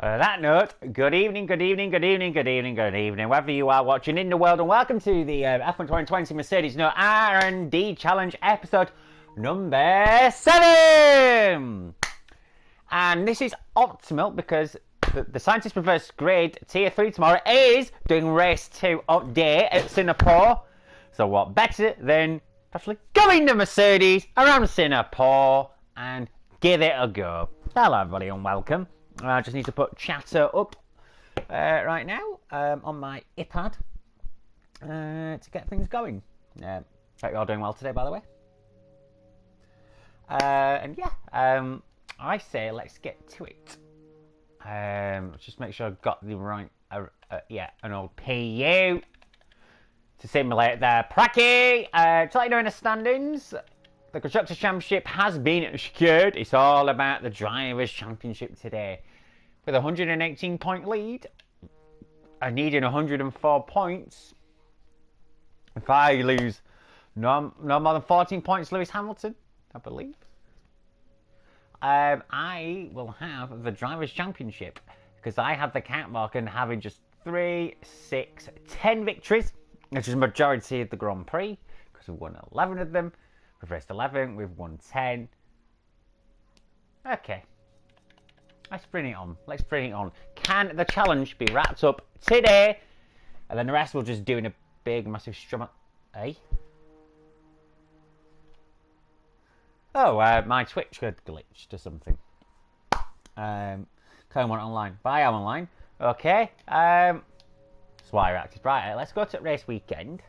On that note, good evening, wherever you are watching in the world, and welcome to the F1 2020 Mercedes No R&D Challenge episode number 7. And this is optimal because the Scientist Reverse Grade Tier 3 tomorrow is doing race 2 update at Singapore. So what better than actually going to Mercedes around Singapore and give it a go. Hello everybody and welcome. I just need to put chatter up right now on my iPad to get things going. Hope you're all doing well today, by the way. And yeah, I say let's get to it. Just make sure I've got the right, an old PU to simulate the Pracky. To let you know in the standings, the Constructors' Championship has been secured. It's all about the Drivers' Championship today. With a 118 point lead, I needing 104 points. If I lose no more than 14 points, Lewis Hamilton, I believe, I will have the Drivers' Championship because I have the count mark and having just 3, 6, 10 victories, which is the majority of the Grand Prix because we've won 11 of them. We've raced 11, we've won 10. Okay. Let's bring it on. Let's bring it on. Can the challenge be wrapped up today? And then the rest we'll just do in a big, massive strum. Eh? Oh, my Twitch had glitched or something. Can't want online. But I am online. Okay. That's why I reacted. Right, let's go to race weekend.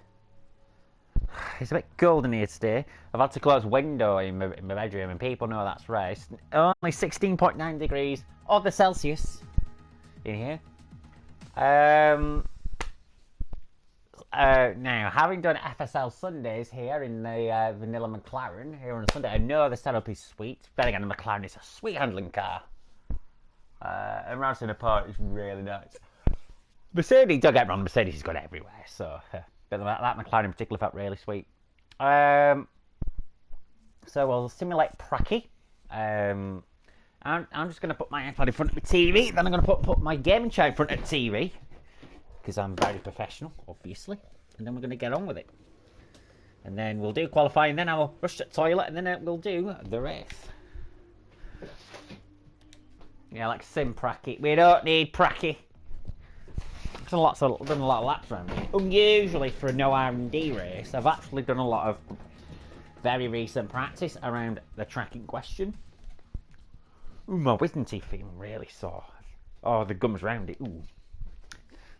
It's a bit cold in here today. I've had to close window in my bedroom and people know that's race. Only 16.9 degrees of the Celsius in here. Now, having done FSL Sundays here in the vanilla McLaren here on a Sunday, I know the setup is sweet. Then again, the McLaren is a sweet handling car. And around Singapore is really nice. Mercedes, don't get me wrong, Mercedes is good everywhere, so... But that McLaren in particular felt really sweet. So we'll simulate Pracky. I'm just going to put my iPad in front of the TV. Then I'm going to put my gaming chair in front of the TV. Because I'm very professional, obviously. And then we're going to get on with it. And then we'll do qualifying. Then I'll rush to the toilet. And then we'll do the race. Yeah, like sim Pracky. We don't need Pracky. Done a lot of laps around here. Unusually for a no R&D race, I've actually done a lot of very recent practice around the track in question. Ooh, my wisdom teeth feeling really sore. Oh, the gums round it. Ooh,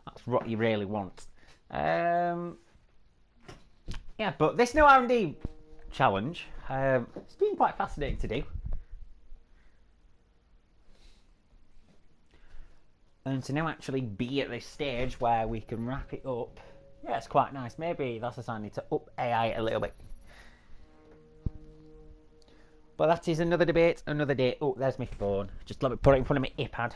that's what you really want. Yeah, but this no R&D challenge, it's been quite fascinating to do. And to now actually be at this stage where we can wrap it up, yeah, it's quite nice. Maybe that's a sign I need to up AI a little bit. But that is another debate, another day. Oh, there's my phone. Just let me put it in front of my iPad.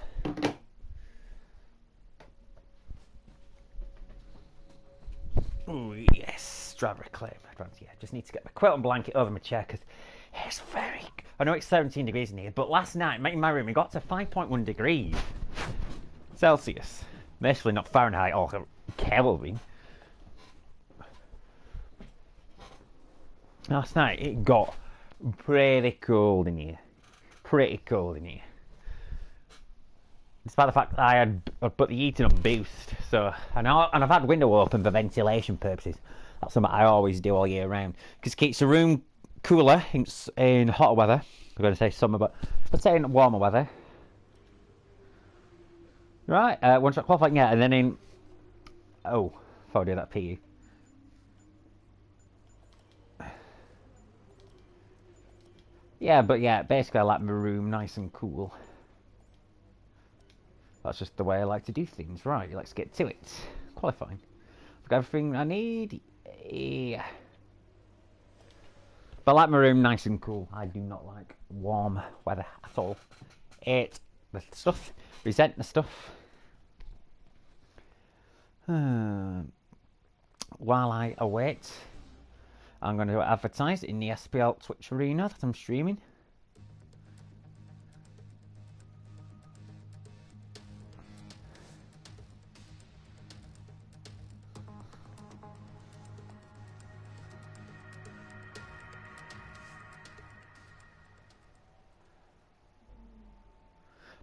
Oh, yes. Driver acclaim. Yeah, just need to get my quilt and blanket over my chair because it's very... I know it's 17 degrees in here, but last night in my room it got to 5.1 degrees. Celsius, basically not Fahrenheit or Kelvin. Last night it got pretty cold in here. Despite the fact that I put the heating on boost, so and I've had window open for ventilation purposes. That's something I always do all year round because it keeps the room cooler in hotter weather. I'm going to say summer, but let's say in warmer weather. Right, one shot qualifying, yeah, and then in... Oh, if I do that PU. Yeah, but yeah, basically I like my room nice and cool. That's just the way I like to do things. Right, let's get to it. Qualifying. I've got everything I need. Yeah. But I like my room nice and cool. I do not like warm weather at all. Hate the stuff. Resent the stuff. While I await, I'm going to advertise in the SPL Twitch arena that I'm streaming.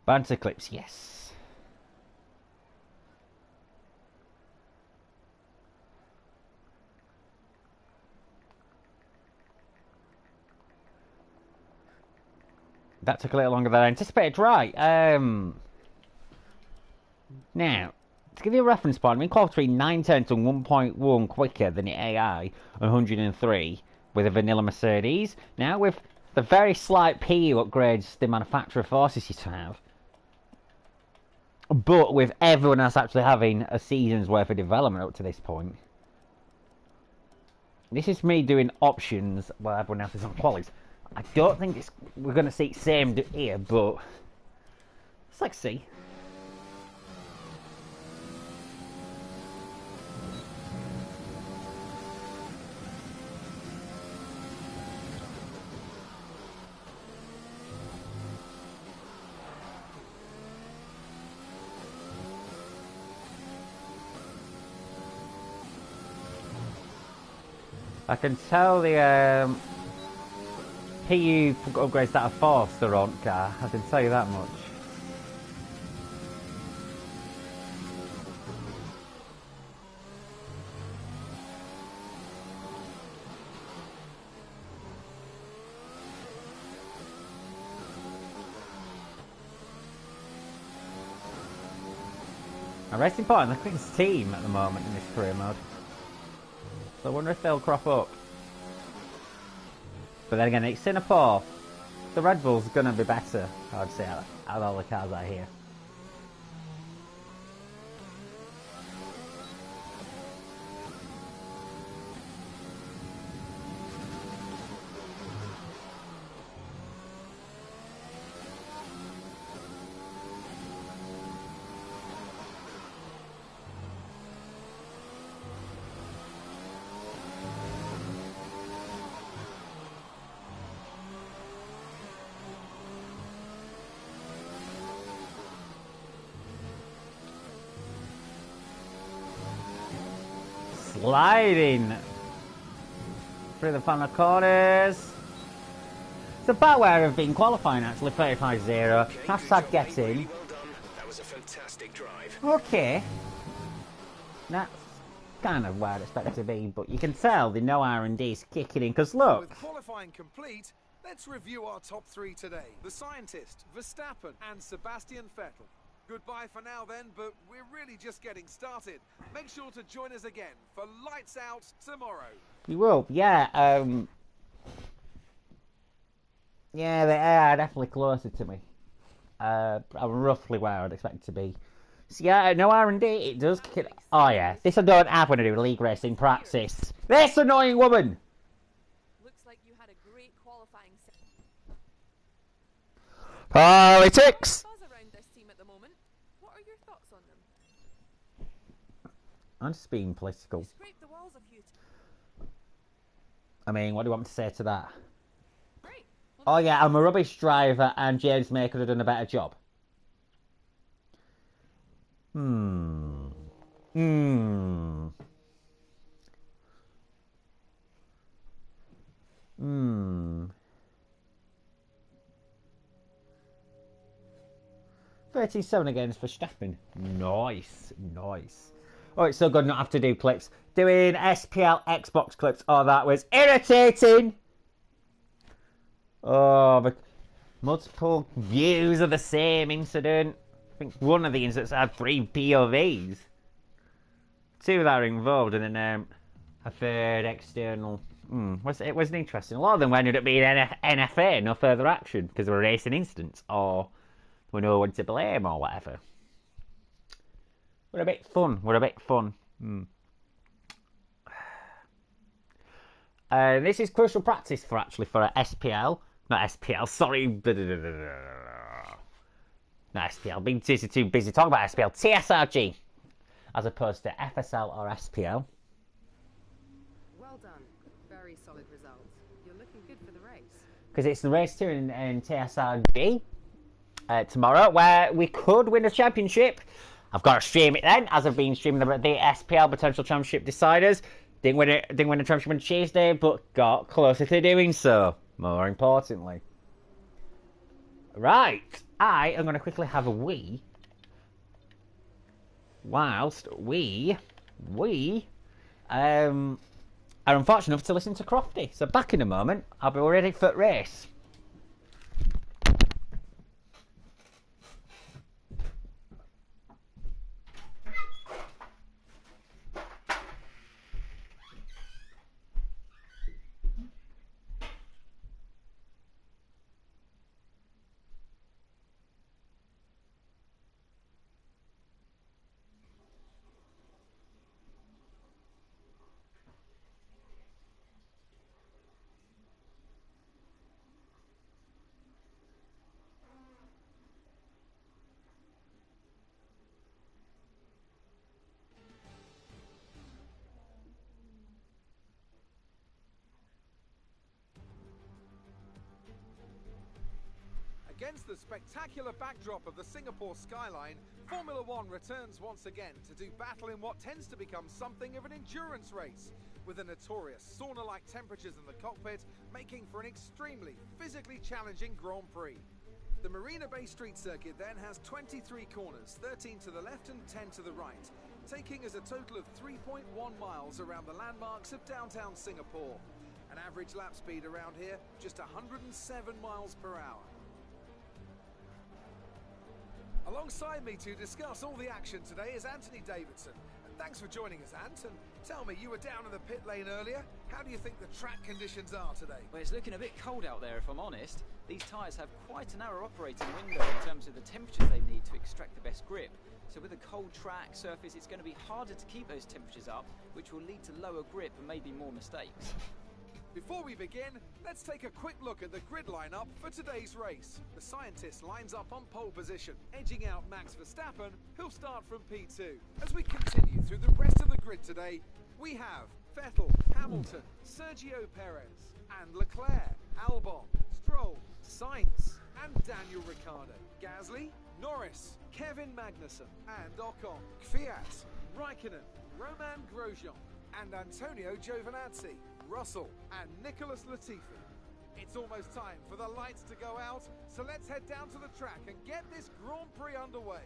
Banter clips, yes. That took a little longer than I anticipated. Right. Now, to give you a reference point, I mean, Quad 3 9 tenths and 1.1 quicker than the AI 103 with a vanilla Mercedes. Now, with the very slight PU upgrades the manufacturer forces you to have, but with everyone else actually having a season's worth of development up to this point. This is me doing options while everyone else is on qualies. I don't think we're going to see same here, but let's see. I can tell the PU upgrades that are forced are on car. I can tell you that much. A racing point, the quickest team at the moment in this career mode. So I wonder if they'll crop up. But then again, it's Singapore. The Red Bull's going to be better, I'd say, out of all the cars out here. Sliding through the final corners. It's about where I've been qualifying actually, 35-0. Hashtag getting. That was a fantastic drive. Okay. That's kind of where I'd expect it to be, but you can tell the no R&D is kicking in, because look. With qualifying complete, let's review our top three today. The scientist, Verstappen, and Sebastian Vettel. Goodbye for now then, but we're really just getting started. Make sure to join us again for Lights Out tomorrow. You will, yeah. Yeah, they are definitely closer to me. I'm roughly where I'd expect it to be. So yeah, no R&D, it does kick it. Oh yeah, this I don't have when I do league racing practice. This annoying woman! Looks like you had a great qualifying Politics! I'm just being political. I mean, what do you want me to say to that? Oh yeah, I'm a rubbish driver and James May could have done a better job. Hmm. 13-7 against Verstappen. Nice. Oh, it's so good not have to do clips. Doing SPL Xbox clips. Oh, that was irritating. Oh, but multiple views of the same incident. I think one of the incidents had 3 POVs. 2 that are involved, and then a third external. It wasn't interesting. A lot of them ended up being NFA, no further action, because they were racing incidents, or we know one to blame, or whatever. We're a bit fun. This is crucial practice for SPL. Not SPL, sorry. Not SPL. Being too busy talking about SPL. TSRG. As opposed to FSL or SPL. Well done. Very solid results. You're looking good for the race. Because it's the race 2 in TSRG tomorrow, where we could win a championship. I've got to stream it then, as I've been streaming the SPL Potential Championship Deciders. Didn't win the championship on Tuesday, but got closer to doing so, more importantly. Right, I am going to quickly have a wee. Whilst we are unfortunate enough to listen to Crofty. So back in a moment, I'll be ready for the race. Against the spectacular backdrop of the Singapore skyline, Formula One returns once again to do battle in what tends to become something of an endurance race, with the notorious sauna-like temperatures in the cockpit making for an extremely physically challenging Grand Prix. The Marina Bay Street Circuit then has 23 corners, 13 to the left and 10 to the right, taking us a total of 3.1 miles around the landmarks of downtown Singapore. An average lap speed around here, just 107 miles per hour. Alongside me to discuss all the action today is Anthony Davidson. Thanks for joining us, Ant. And tell me, you were down in the pit lane earlier. How do you think the track conditions are today? Well, it's looking a bit cold out there, if I'm honest. These tyres have quite a narrow operating window in terms of the temperatures they need to extract the best grip. So with a cold track surface, it's going to be harder to keep those temperatures up, which will lead to lower grip and maybe more mistakes. Before we begin, let's take a quick look at the grid lineup for today's race. The scientist lines up on pole position, edging out Max Verstappen, who'll start from P2. As we continue through the rest of the grid today, we have Vettel, Hamilton, Sergio Perez, and Leclerc, Albon, Stroll, Sainz, and Daniel Ricciardo, Gasly, Norris, Kevin Magnussen, and Ocon, Kvyat, Raikkonen, Romain Grosjean, and Antonio Giovinazzi, Russell, and Nicholas Latifi. It's almost time for the lights to go out, so let's head down to the track and get this Grand Prix underway.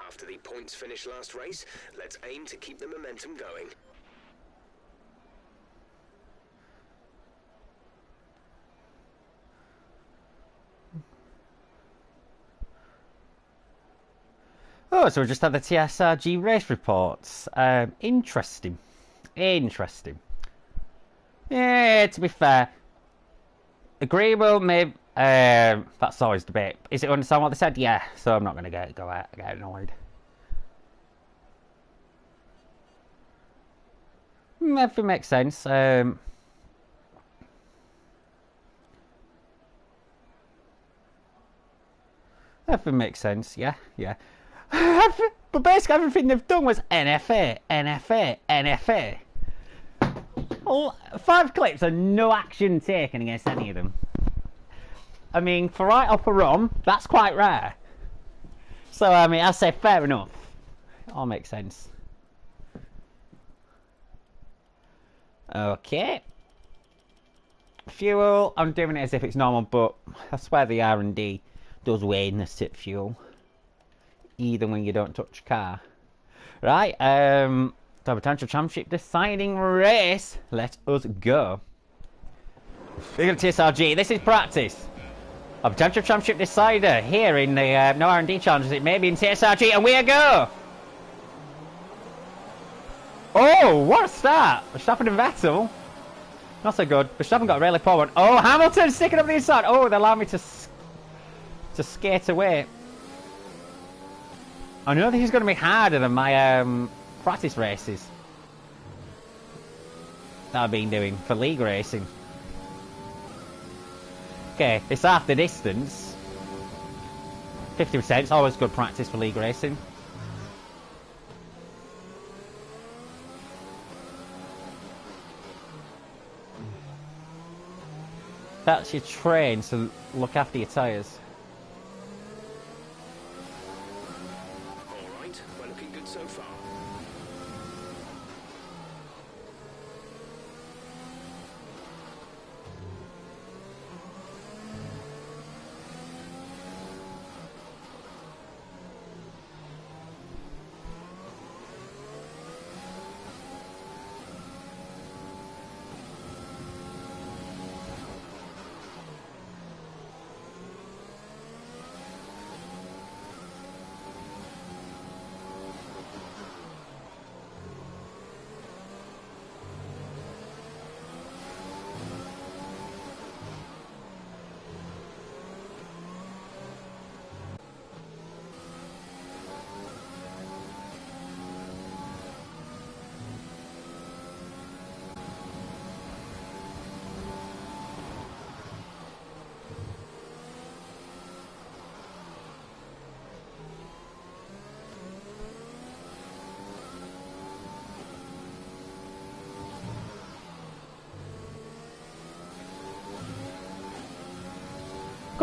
After the points finish last race, let's aim to keep the momentum going. Oh, so we just had the TSRG race reports. Interesting. Interesting. Yeah, to be fair, agreeable, maybe. That's always debate. Is it understand what they said? Yeah, so I'm not going to get annoyed. Everything makes sense. Everything makes sense, yeah. But basically everything they've done was NFA. Well, 5 clips and no action taken against any of them. I mean, for right up a rum, that's quite rare. So, I mean, I say fair enough. It all makes sense. Okay. Fuel, I'm doing it as if it's normal, but I swear the R&D does wane the sit fuel. Even when you don't touch car. Right, the potential championship deciding race. Let us go. We're going to TSRG. This is practice. A potential championship decider here in the No R&D challenges. It may be in TSRG, and we go. Oh, what a start! Verstappen and Vettel. Not so good. Verstappen got a really poor one. Oh, Hamilton sticking up the inside. Oh, they allow me to skate away. I know this is going to be harder than my practice races that I've been doing for league racing. Okay, it's half the distance. 50% is always good practice for league racing. That's your train, so look after your tyres. All right, we're looking good so far.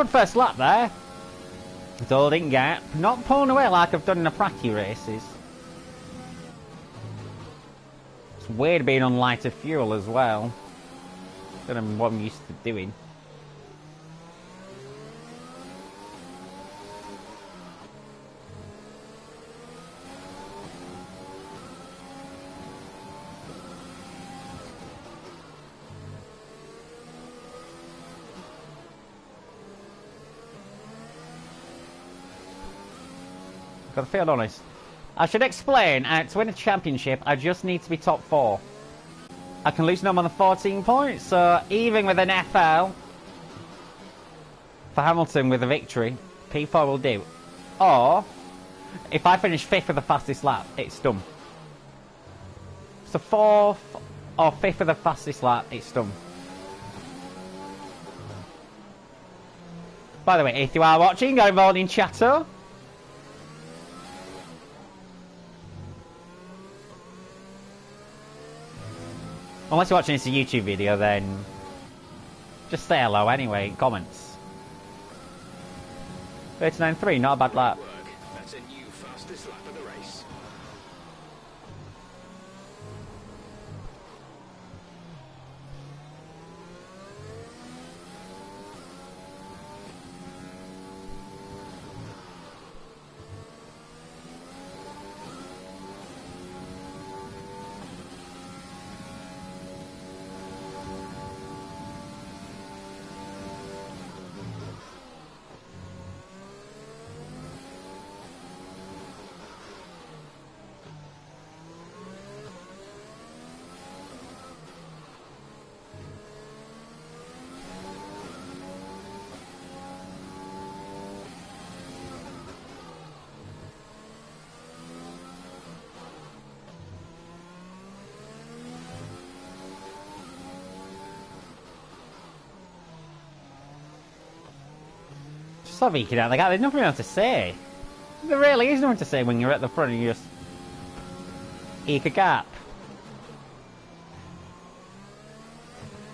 Good first lap there. Holding gap. Not pulling away like I've done in the Pracky races. It's weird being on lighter fuel as well. Don't know what I'm used to doing. Got to feel honest. I should explain, to win a championship, I just need to be top 4. I can lose no more than 14 points, so even with an FL for Hamilton with a victory, P4 will do. Or, if I finish 5th with the fastest lap, it's done. So 4th or 5th with the fastest lap, it's done. By the way, if you are watching, go involved in chatter. Unless you're watching this as a YouTube video, then just say hello anyway in comments. 39.3, not a bad lap. That's a new fastest lap of the race. Stop eking out the gap, there's nothing else to say. There really is nothing to say when you're at the front and you just eke a gap.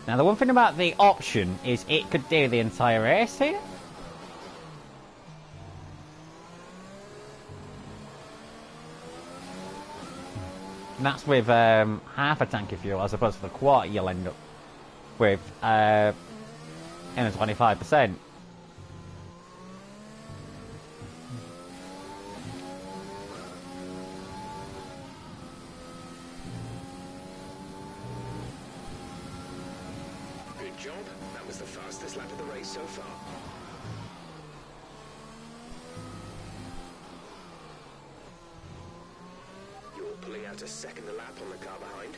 Now the one thing about the option is it could do the entire race here. And that's with half a tank of fuel as opposed to the quarter you'll end up with in a 25%. Good job. That was the fastest lap of the race so far. You're pulling out a second lap on the car behind.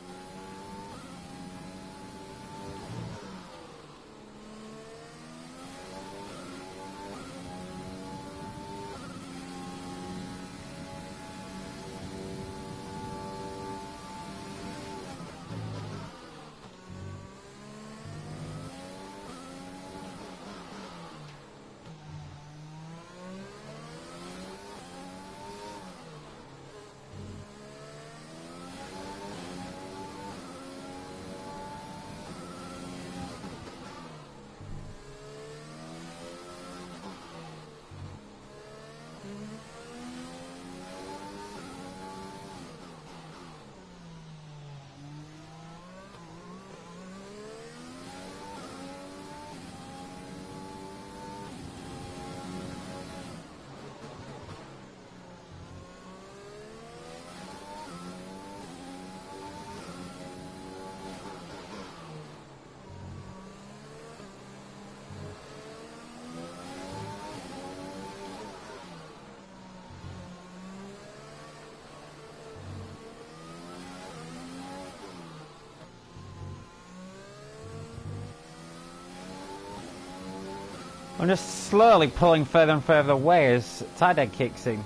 I'm just slowly pulling further and further away as Tydeg kicks in.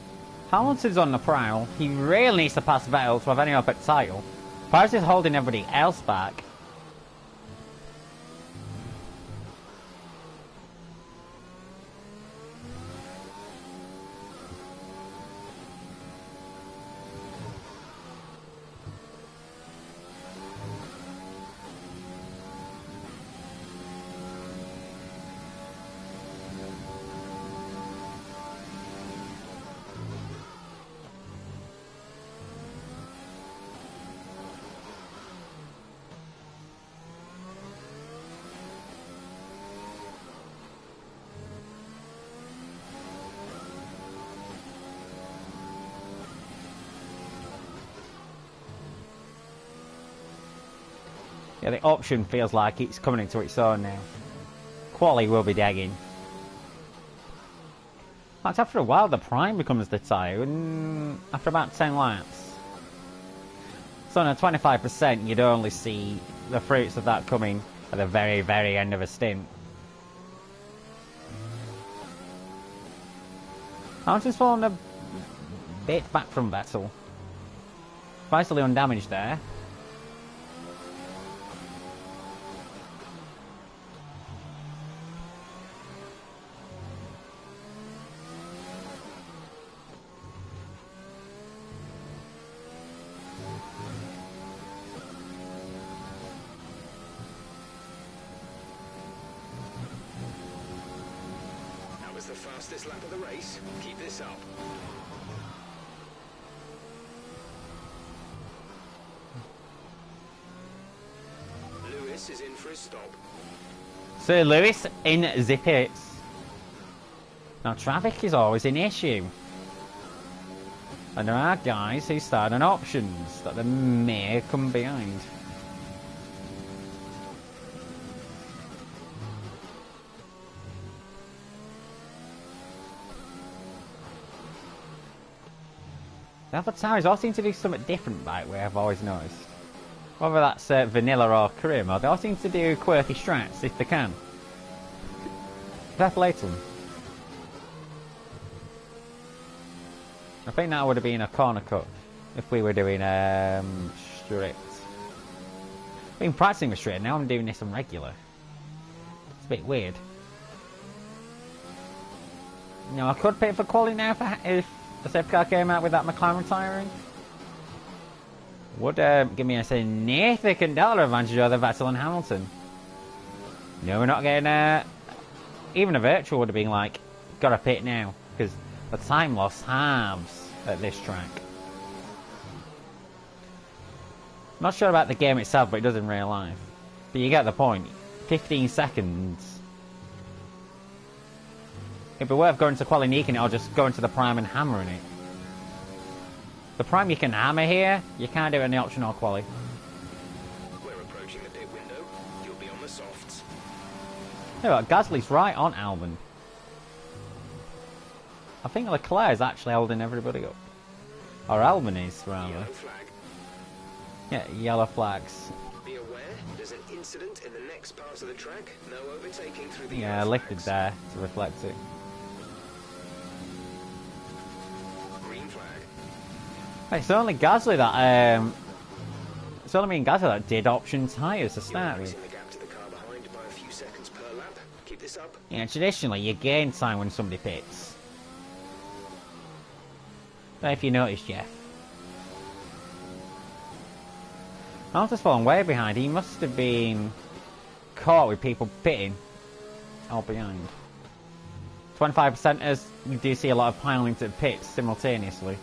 Hamilton's on the prowl. He really needs to pass Vettel to have any hope at title. Paris is holding everybody else back. Yeah, the option feels like it's coming into its own now. Quali will be dagging. In fact, after a while, the Prime becomes the tyre, and after about 10 laps. So on a 25%, you'd only see the fruits of that coming at the very, very end of a stint. Hamilton's fallen a bit back from Vettel. Vitally undamaged there. That was the fastest lap of the race. Keep this up. Lewis is in for his stop. Sir Lewis in the pits. Now traffic is always an issue. And there are guys who start on options that they may come behind. The Alpha Towers all seem to do something different by the way, I've always noticed. Whether that's vanilla or career mode, they all seem to do quirky strats if they can. Fair play to them. I think that would have been a corner cut if we were doing strict. I've been practicing with strict, now I'm doing this on regular. It's a bit weird. You know, I could pay for quality now if the safety car came out with that McLaren tyring. Would give me a significant dollar advantage over Vettel and Hamilton. No, we're not getting even a virtual would have been like, gotta pit now, because the time loss halves at this track. Not sure about the game itself, but it does in real life. But you get the point. 15 seconds. It'd be worth going to quali neaking it or just going to the Prime and hammering it. The Prime you can hammer here, you can't do it in the option or quali. We're approaching the pit window. You'll be on the softs. Yeah, but Gasly's right on Albon. I think Leclerc is actually holding everybody up. Or Albon is, rather. Yellow flag. Yeah, yellow flags. Be aware, there's an incident in the next part of the track. No overtaking through the Yeah, yellow lifted flags. there to reflect it. Green flag. It's only Gasly that it's only me and Gasly that did option tyres to You're start with. increasing the gap to the car behind by a few seconds per lap. Keep this up. Yeah, traditionally you gain time when somebody pits. Don't know if you noticed, Jeff. Hamilton's fallen way behind. He must have been caught with people pitting all behind. 25%ers, you do see a lot of piling to pits simultaneously.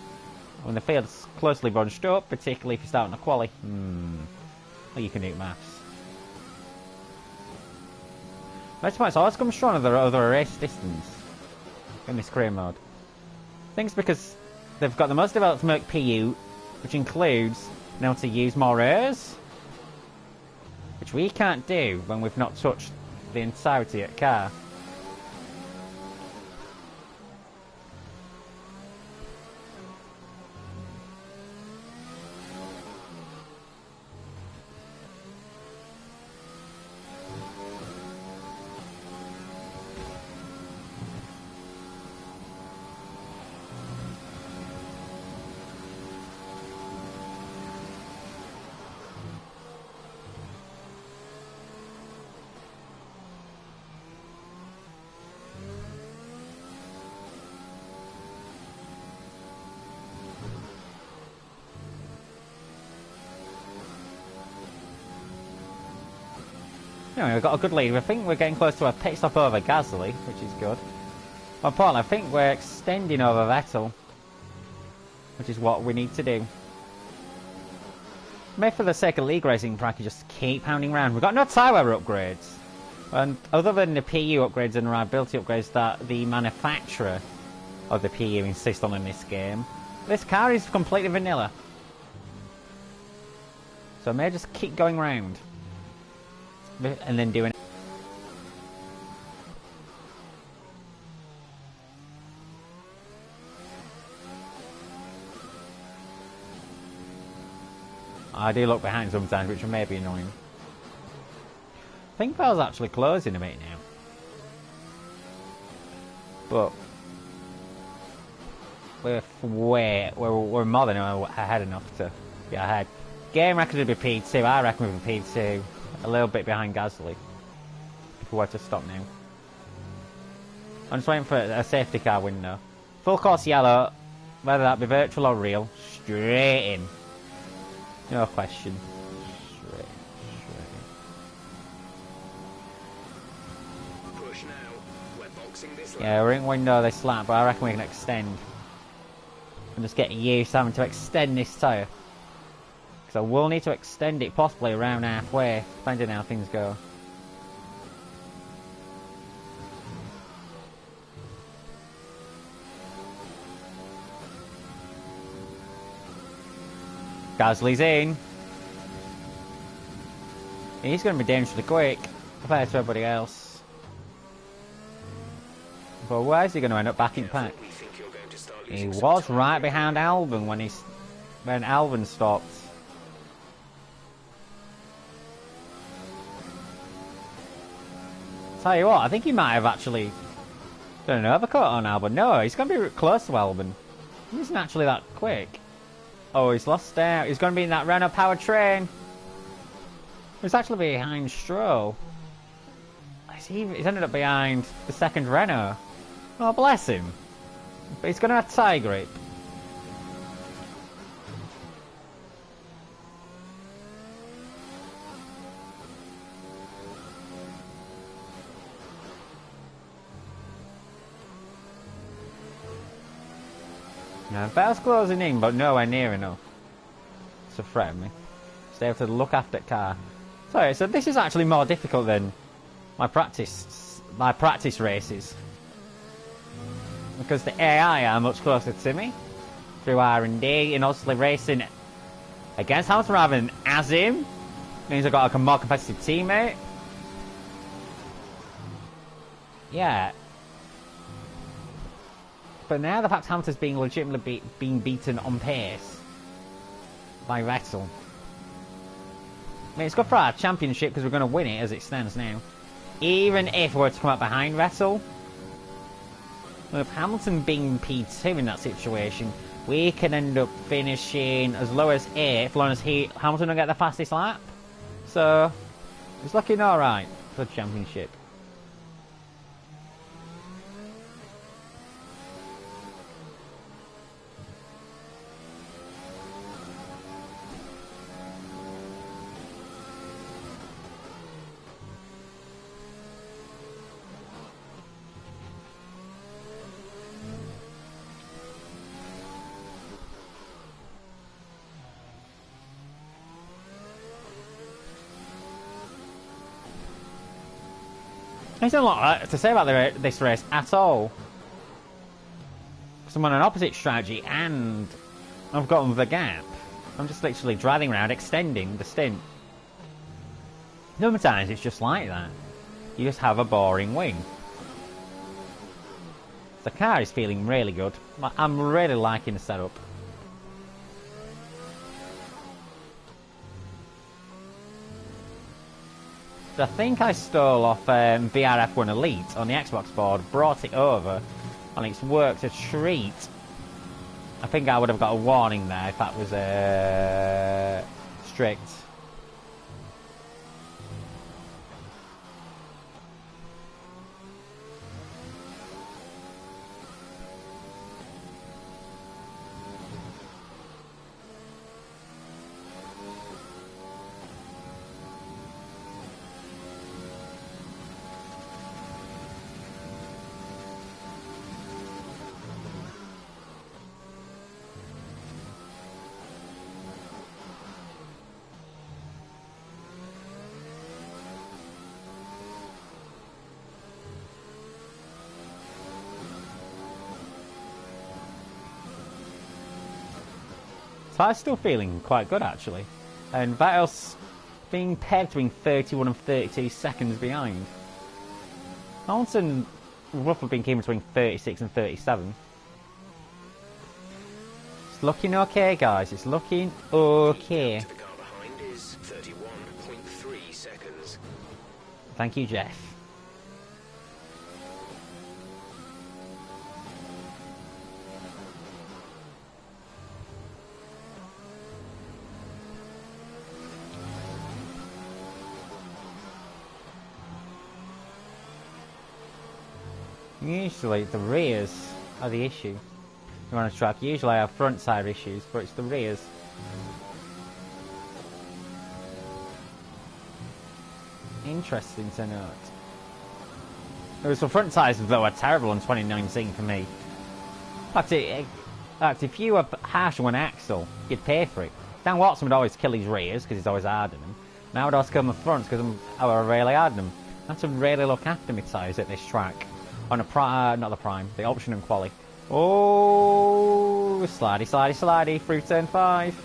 When the field's closely bunched up, particularly if you start on a quali, well, you can do maths. Most points always come strong over a race distance in this career mode. I think it's because they've got the most developed Merc PU, which includes being able to use more airs, which we can't do when we've not touched the entirety of the car. Anyway, we've got a good lead. I think we're getting close to a pit stop over Gasly, which is good. More importantly, I think we're extending over Vettel, which is what we need to do. Maybe for the sake of league racing, I can just keep pounding around. We've got no tyre wear upgrades. And other than the PU upgrades and reliability upgrades that the manufacturer of the PU insist on in this game, this car is completely vanilla. So I may just keep going round. and then doing. I do look behind sometimes, which may be annoying. I think Val's actually closing a bit now. But we're more than ahead enough to be ahead. Game record would be P2. I reckon we'd be P2. A little bit behind Gasly. If we were to stop now. I'm just waiting for a safety car window. Full course yellow. Whether that be virtual or real. Straight in. No question. Straight in. Push now. We're boxing this lap. Yeah, we're in window this lap, but I reckon we can extend. I'm just getting used to having to extend this tyre. Because I will need to extend it possibly around halfway, depending on how things go. Gasly's in. He's going to be dangerously quick compared to everybody else. But where is he going to end up back in pack? We think you're going to start He losing some was time. right behind Albon when Albon stopped. Tell you what, I think he might have actually done an overcut on Albon. No, he's going to be close to Albon. He isn't actually that quick. Oh, he's lost out. He's going to be in that Renault powertrain. He's actually behind Stroll. He's ended up behind the second Renault. Oh, bless him. But he's going to have tie grip. Now, Vettel's closing in, but nowhere near enough to threaten me. So they have to look after the car. Sorry, so this is actually more difficult than my practice races. Because the AI are much closer to me through R&D, and obviously racing against Hamilton rather than as him means I've got a more competitive teammate. Yeah. But now the fact Hamilton's being legitimately being beaten on pace by Vettel. I mean, it's good for our championship because we're going to win it as it stands now. Even if we were to come up behind Vettel, with Hamilton being P2 in that situation, we can end up finishing as low as 8th, as long as Hamilton don't get the fastest lap. So, it's looking alright for the championship. There's not a lot to say about this race at all. Because I'm on an opposite strategy and I've gotten the gap. I'm just literally driving around, extending the stint. Sometimes it's just like that. You just have a boring win. The car is feeling really good. I'm really liking the setup. I think I stole off VRF1 Elite on the Xbox board, brought it over, and it's worked a treat. I think I would have got a warning there if that was strict. So I'm still feeling quite good actually, and Vettel's being pegged between 31 and 32 seconds behind. Hamilton roughly been keeping between 36 and 37. It's looking okay, guys. It's looking okay. The car behind is 31.3 seconds. Thank you, Jeff. Usually the rears are the issue. You're on a track. Usually I have front side issues, but it's the rears. Interesting to note. There were some front tyres that were terrible in 2019 for me. In fact, if you were harsh on one axle, you'd pay for it. Dan Watson would always kill his rears because he's always hard on them. Now I'd always kill my fronts because I were really hard on them. I had to really look after my tyres at this track. On a not the prime, the option and quali. Oh, slidey, slidey, slidey, through turn 5.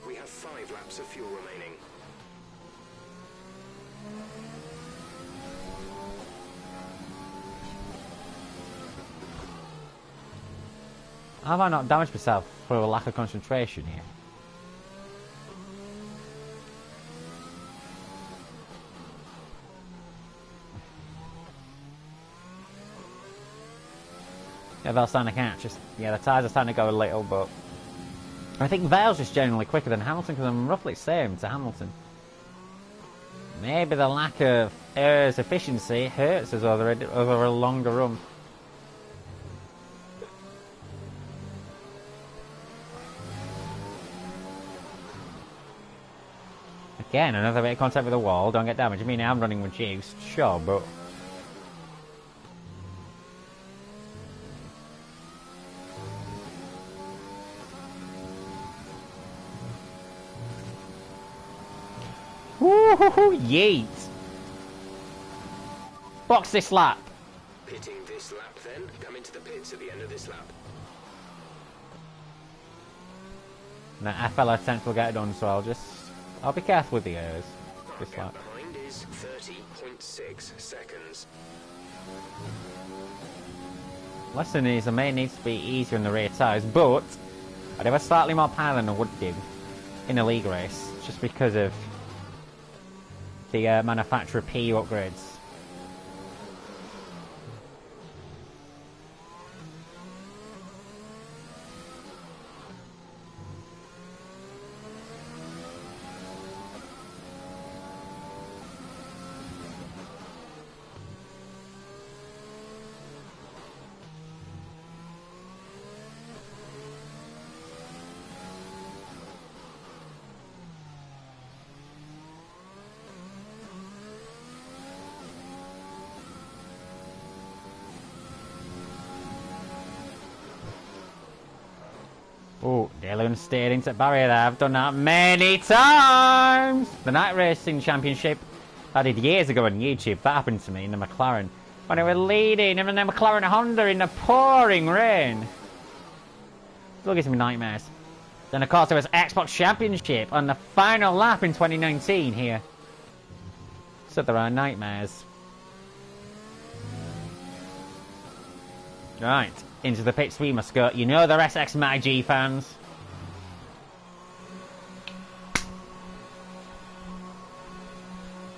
We have 5 laps of fuel remaining. Have I not damaged myself for a lack of concentration here? Yeah, they're starting to catch. Yeah, the tyres are starting to go a little, but I think Vale's just generally quicker than Hamilton because I'm roughly the same to Hamilton. Maybe the lack of air's efficiency hurts us over a longer run. Again, another bit of contact with the wall, don't get damaged. I mean, I'm running reduced, sure, but... Woohoo! Yeet! Box this lap! Pitting this lap then. Come into the pits at the end of this lap. Now, FL attempt will get it done, so I'll be careful with the airs. Car gap behind is 30.6 seconds. Lesson is, I may need to be easier in the rear tyres, but I'd have a slightly more power than I would do in a league race, just because of the manufacturer PU upgrades. Oh, Dylan stayed into the barrier there. I've done that many times! The Night Racing Championship I did years ago on YouTube. That happened to me in the McLaren. When I was leading in the McLaren Honda in the pouring rain. Still gives me nightmares. Then of course there was Xbox Championship on the final lap in 2019 here. So there are nightmares. Right, into the pits we must go. You know the SX MAG fans.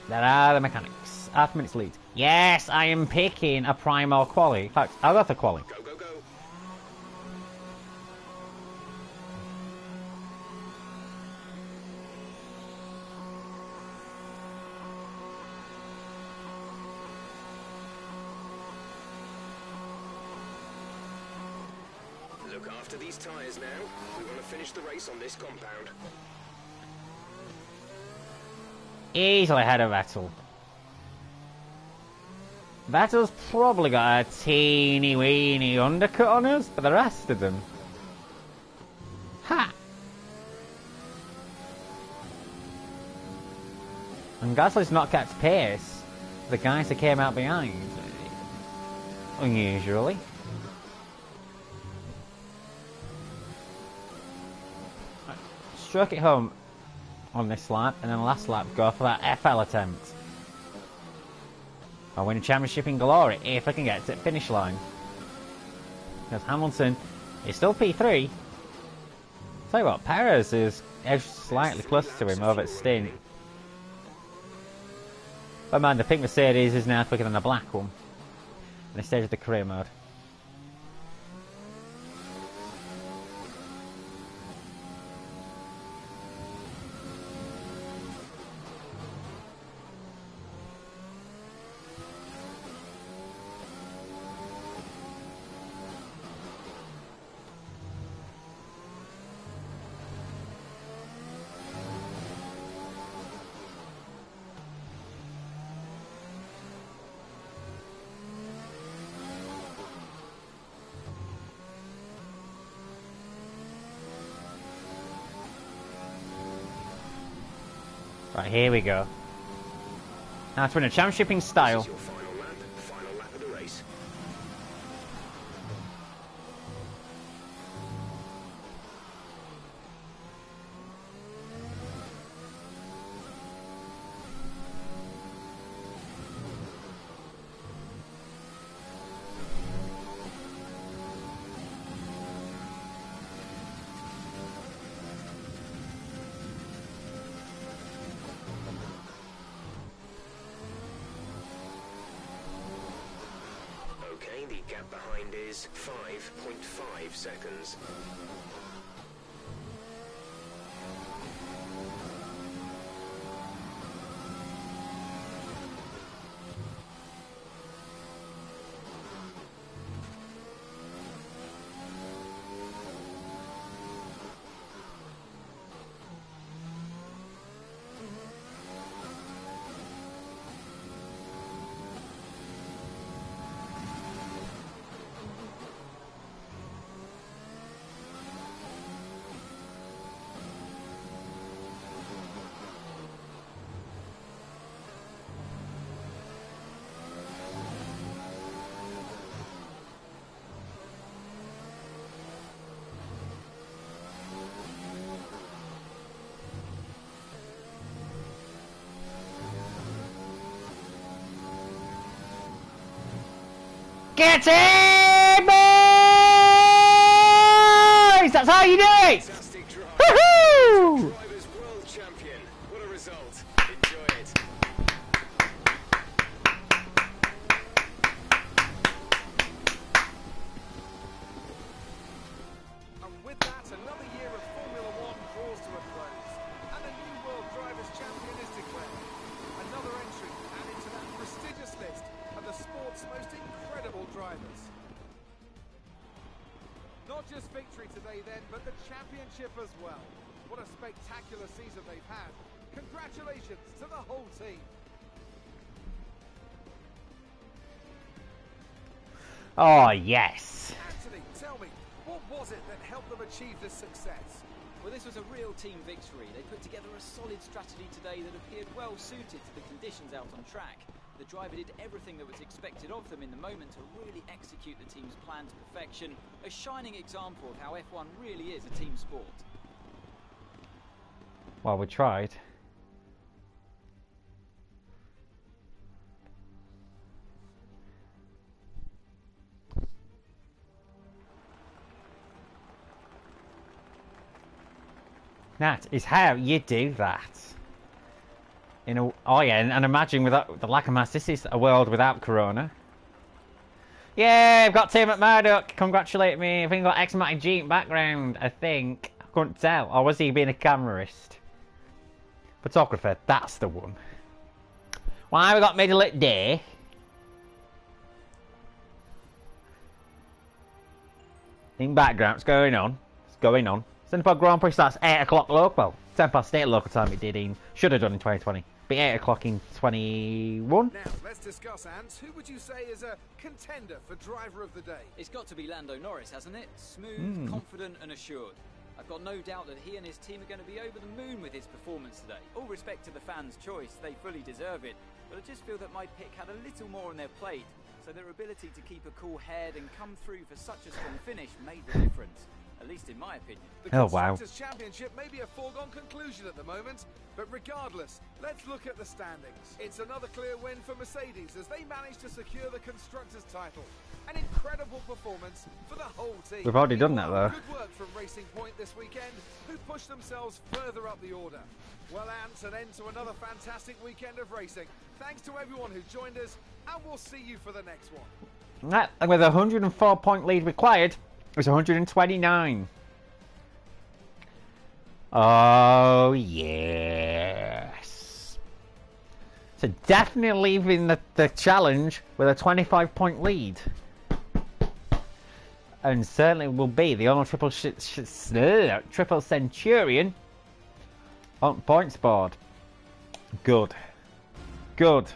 There are the mechanics. Half minutes lead. Yes, I am picking a prime or quali. In fact, I'll go for quali. Go, go, go. Look after these tyres now. We want to finish the race on this compound. Easily ahead of Vettel. Vettel's probably got a teeny weeny undercut on us, but the rest of them... Ha! And Gasly's not kept pace. The guys that came out behind. Unusually. Struck it home on this lap, and then last lap go for that FL attempt. I'll win a championship in glory if I can get to the finish line. Because Hamilton is still P3. Tell you what, Perez is edged slightly closer to him over at stint. But man, the pink Mercedes is now quicker than the black one. In the stage of the career mode. Right, here we go. Now to win a championship in style. This is your final lap of the race. Okay, the gap behind is 5.5 seconds. Get in, boys! That's how you do it! Fantastic drive. Woohoo! Drivers World Champion. What a result. Enjoy it. And with that, another year of Formula One draws to a close. And a new World Drivers' Champion is declared. Another entry added to that prestigious list of the sport's most incredible drivers. Not just victory today then, but the championship as well. What a spectacular season they've had. Congratulations to the whole team. Oh, yes. Anthony, tell me, what was it that helped them achieve this success? Well, this was a real team victory. They put together a solid strategy today that appeared well suited to the conditions out on track. The driver did everything that was expected of them in the moment to really execute the team's plan to perfection. A shining example of how F1 really is a team sport. Well, we tried. That is how you do that. Oh yeah, and imagine without the lack of mass, this is a world without Corona. Yeah, I've got Tim at Murdoch. Congratulate me. I think I've got X-Matic Jeep background. I think. I couldn't tell. Or was he being a cameraist? Photographer, that's the one. Why have we got middle at day? In background, what's going on? What's going on? Singapore Grand Prix starts 8 o'clock local. 10 past 8 local time it did in. Should have done in 2020. Be 8 o'clock in 21. Now, let's discuss, Ant. Who would you say is a contender for driver of the day? It's got to be Lando Norris, hasn't it? Smooth, confident and assured. I've got no doubt that he and his team are going to be over the moon with his performance today. All respect to the fans' choice, they fully deserve it, but I just feel that my pick had a little more on their plate, so their ability to keep a cool head and come through for such a strong finish made the difference. At least in my opinion. The Oh, wow. Constructors' Championship may be a foregone conclusion at the moment, but regardless, let's look at the standings. It's another clear win for Mercedes as they managed to secure the Constructors' title. An incredible performance for the whole team. We've already done that, though. Good work from Racing Point this weekend, who pushed themselves further up the order. Well, Ant, an end to another fantastic weekend of racing. Thanks to everyone who joined us, and we'll see you for the next one. That, with a 104-point lead required, it's 129. Oh, yes. So definitely leaving the challenge with a 25-point lead. And certainly will be the only triple centurion on points board. Good. Good.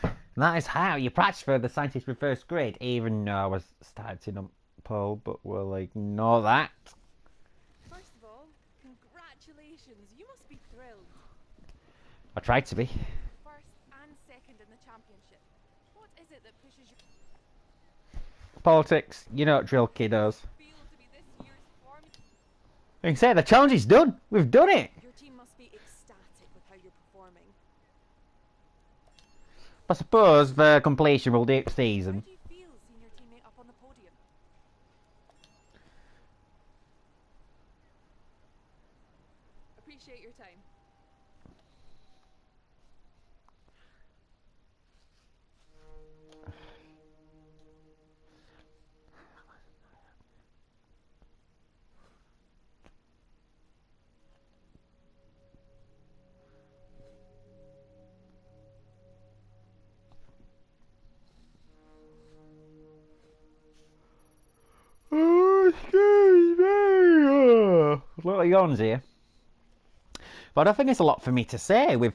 And that is how you practice for the scientist reverse grid, even though I was starting on pole, but we'll ignore that. First of all, congratulations. You must be thrilled. I tried to be. First and second in the championship. What is it that pushes you Politics, you know what drill kiddos. feel to be this year's form? You can say the challenge is done. We've done it. Your team must be ecstatic with how you're performing. I suppose the completion will do How season. do you feel seeing your teammate up on the podium? Appreciate your time. Oh, excuse me. Little yawns here. But I think it's a lot for me to say. We've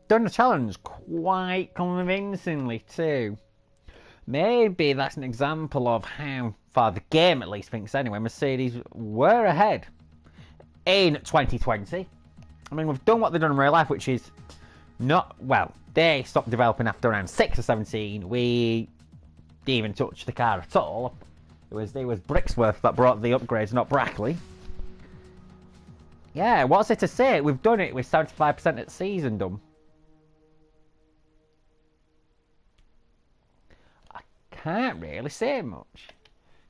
done the challenge quite convincingly too. Maybe that's an example of how far the game at least thinks anyway. Mercedes were ahead in 2020. I mean, we've done what they've done in real life, which is not, well, they stopped developing after around 6 or 17. We didn't even touch the car at all. It was Brixworth that brought the upgrades, not Brackley. Yeah, what's it to say? We've done it with 75% at season done. I can't really say much,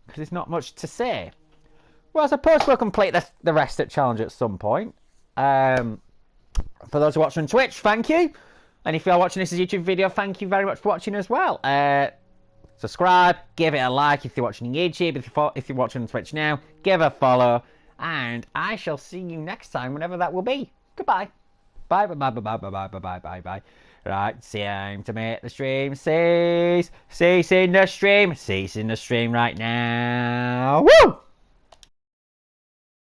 because there's not much to say. Well, I suppose we'll complete the rest at challenge at some point. For those who watch on Twitch, thank you. And if you're watching this as a YouTube video, thank you very much for watching as well. Subscribe, give it a like if you're watching on YouTube. If you're watching on Twitch now, give a follow. And I shall see you next time, whenever that will be. Goodbye. Bye, bye, bye, bye, bye, bye, bye, bye, bye, bye. Right, time to make the stream cease. Cease in the stream. Cease in the stream right now. Woo!